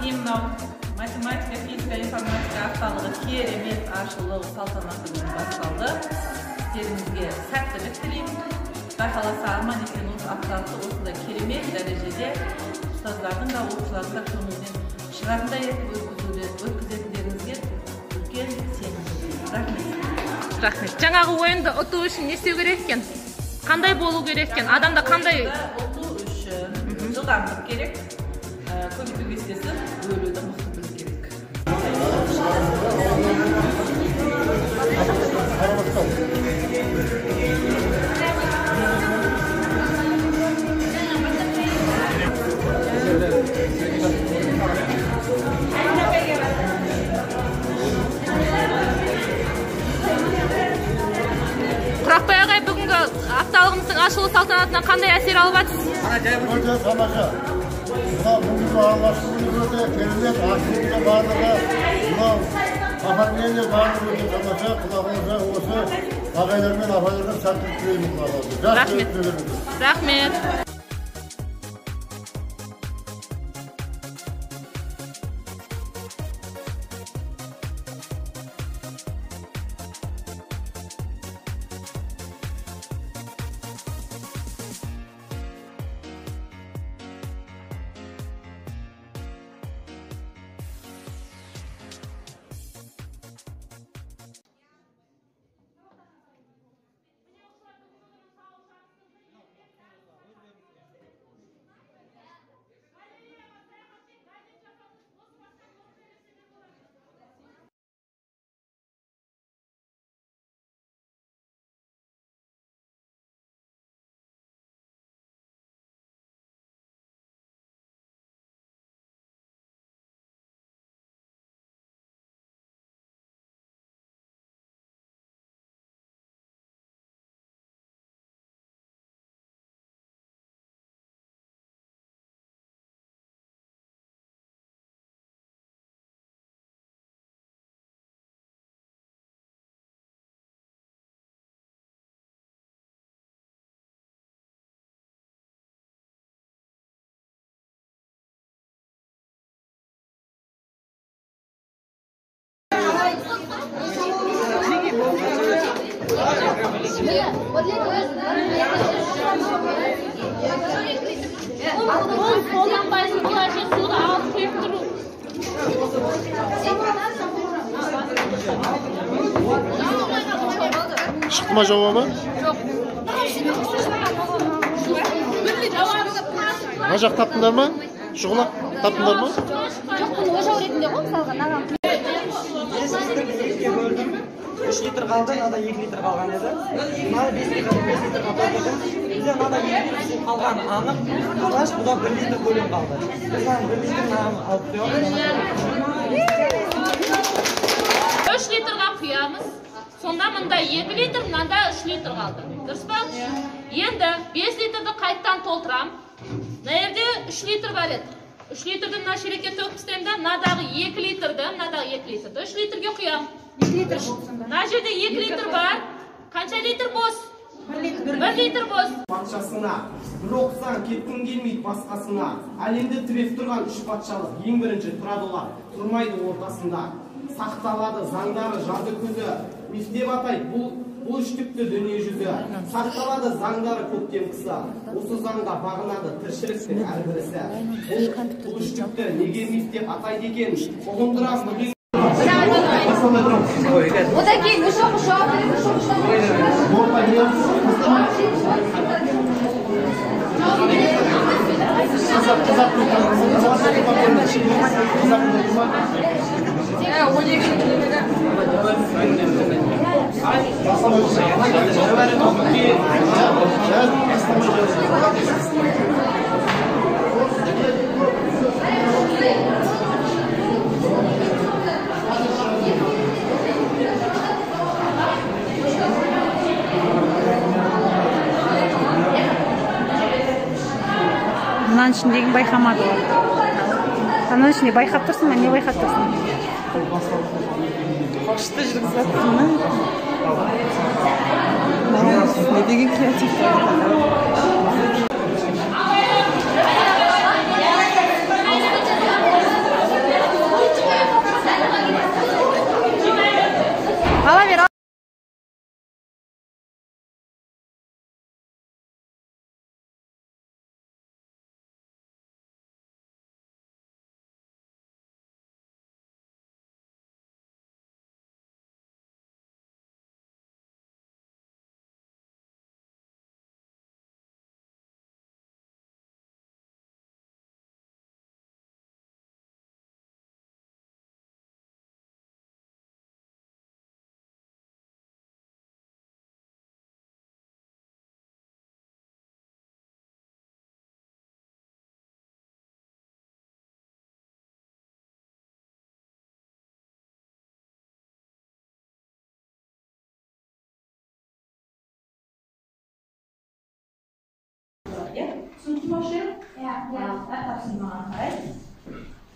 Мынау математика, физика, информатика апталығы керемет ашылу салтанатымен басталды. Сіздеріңізге сәттілік тілеймін. Құдай қаласа аман есен осы апталықты осындай керемет дәрежеде ұстаздардың да оқушылардың да көңілінен шығатындай етіп өткізетіндеріңізге үлкен сенім. Рахмет. Рахмет. Жаңағы ойынды ұту үшін не істеу керек екен? Қандай болу керек екен? Адамда қандай ұту үшін жылдамдық керек. Көмектесесіз, бөлуді мықты білу керек. Құрақбай ағай, бүгінгі апталығымыздың ашылу салтанатынан қандай әсер алып жатсыз? Өте тамаша. Бүгінгі алғашқы күні керемет ашылуында барлығы мынау оформление барлығы өте тамаша. Құлағыңызға осы ағайлар мен апайларға сәттілік тілеймін. Рахмет. Рахмет. Çıktı mı cevabı? Yok. Nacak taptınlar mı? Şuğla taptınlar mı? Yok, bunu oşağı öğretinde koy, salga, nağam. 3 litr kaldı, nada 2 litr kalgan edi. Nada 5 litr kaldı. Bize nada 2 litr kalgan anık. Kalaş, bu da 1 litr bölüm kaldı. Biz 1 litr nağam alıp diyor. 3 litrga kuyamiz. Sonda mında 2 litr, mında 3 litr kaldı. Dürüst mü? Endi 5 litrni qaytadan toltiram. Nerede 3 litr var edi. 3 litrni mına şerekka to'kib taslayman, nadağı 2 litrdi, nadağı 2 litrdi. 3 litrga quyam. 2 litr bo'lsin. Mana yerda 2 litr bor. Qancha litr bo'z? 1 litr bo'z. Патшасына, бір оқсан кеткің келмейді басқасына. Әлемді тіреп тұрған 3 патшалық, ең бірінші тұрады олар, тұрмайды ортасында. Сақталады заңдары жазы күзі, мифтеп атайды бұл үштікті дүние жүзі. Сақталады заңдары көктем қысы, осы заңға бағынады тіршіліктің әрбірісі. Бұл үштікті неге мифтеп атайды екен, ұғындырам бүгін. Одан кейін ұшақ. Mınan içindeki bayxamadı. Mınan içinde bayxap dursun mu? Ne bayxap dursun? Hoşta жүргізіп mı? Ne деген kreatif.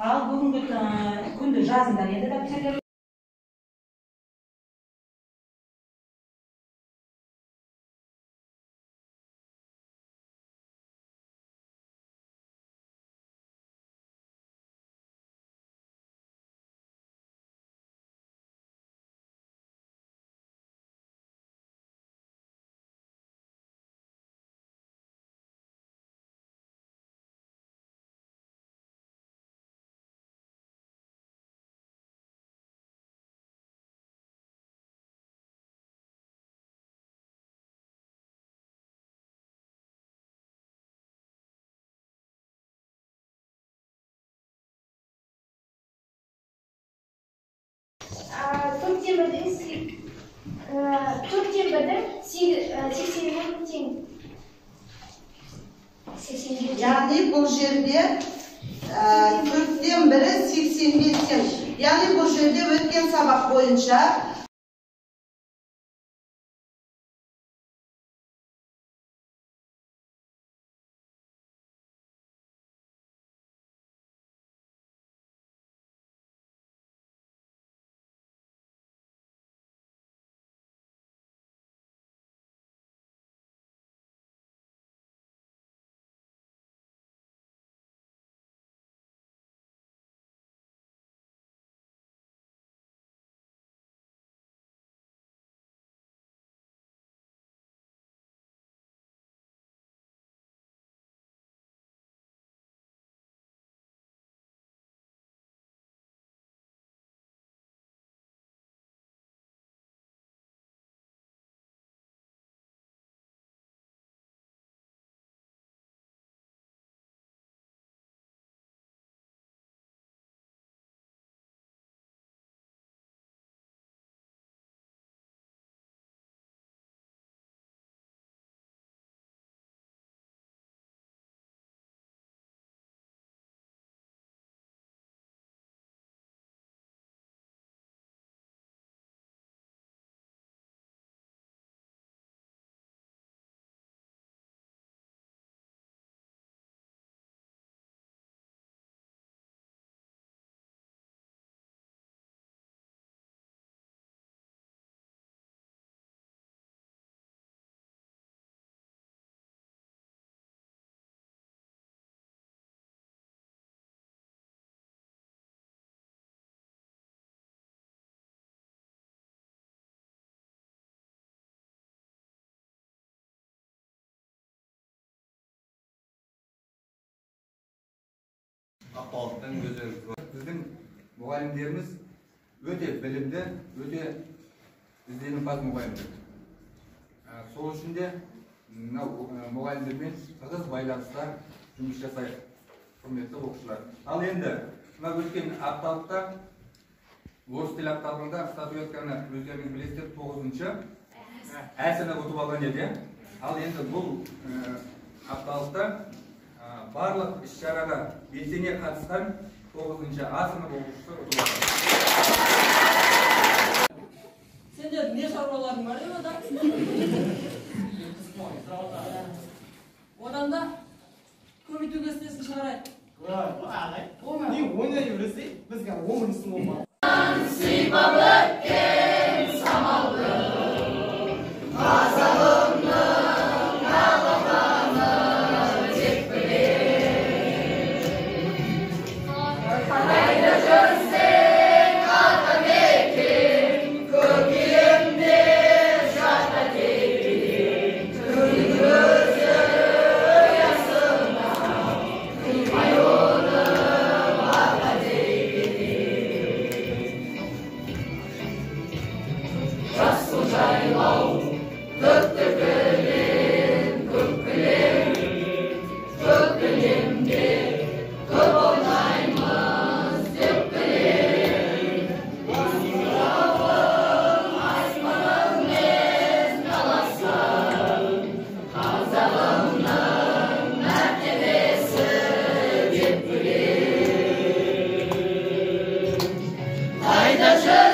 Al бүгінгі күнді жазыңдар енді дәптерге. Төрттен бірдің 80-ін тең. Яғни бұл жерде 4-тен бірі 85 тең. Яғни бұл жерде өткен сабақ бойынша Ақпараттың өзі біздің мұғалімдеріміз өте білімді, өте ізденімпаз мұғалімдер. Сол үшін де мұғалімдермен тығыз байланыста жұмыс жасайық, құрметті оқушылар. Ал енді мына өткен апталықта орыс тілі апталығында статуэтканы өздеріңіз білесіздер 9-шы әсіні ұтып алған еді. Ал енді бұл апталықта барлық іс-шараға белсене қатысқан 9-шы А сынып оқушысы ұтып алған. Сендер не шаруаларың бар еді одан? Одан да көмейтуге істесін шығарайық. Не ойнай өресі, бізге omырысың болмады. Сипап өткен самалды, қазағымның ағылғаны тек білем. Қайда жүрсең атамекен, көкейімде жатыр тек. Күннің өзі ұясында, қимай оны барға жасыл жайлау, көкті кілем, көк кілемде көп ойнаймыз деп білем. Асырауым аспаныңмен таласам, қазағымның мәртебесі деп білем. Қайда жүр